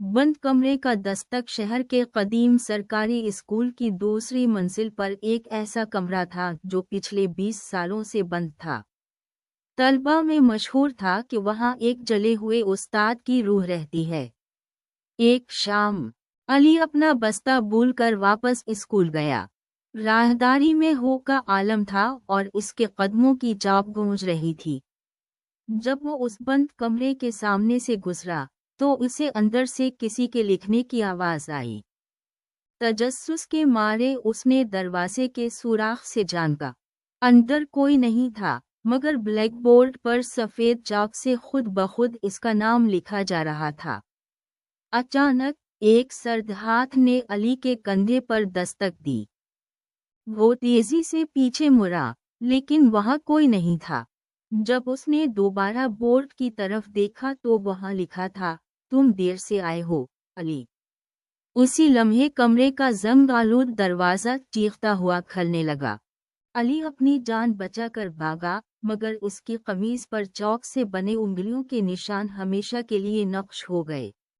बंद कमरे का दस्तक। शहर के कदीम सरकारी स्कूल की दूसरी मंजिल पर एक ऐसा कमरा था जो पिछले 20 सालों से बंद था। तलबा में मशहूर था कि वहाँ एक जले हुए उस्ताद की रूह रहती है। एक शाम अली अपना बस्ता भूलकर वापस स्कूल गया। राहदारी में हो का आलम था और उसके कदमों की चाप गूंज रही थी। जब वो उस बंद कमरे के सामने से गुजरा तो उसे अंदर से किसी के लिखने की आवाज आई। तजस्सुस के मारे उसने दरवाजे के सुराख से झांका। अंदर कोई नहीं था, मगर ब्लैकबोर्ड पर सफेद चाक से खुद ब खुद इसका नाम लिखा जा रहा था। अचानक एक सर्द हाथ ने अली के कंधे पर दस्तक दी। वो तेजी से पीछे मुड़ा, लेकिन वहां कोई नहीं था। जब उसने दोबारा बोर्ड की तरफ देखा तो वहां लिखा था, तुम देर से आए हो, अली। उसी लम्हे कमरे का जंग आलूद दरवाजा चीखता हुआ खुलने लगा। अली अपनी जान बचाकर भागा, मगर उसकी कमीज पर चौक से बने उंगलियों के निशान हमेशा के लिए नक्श हो गए।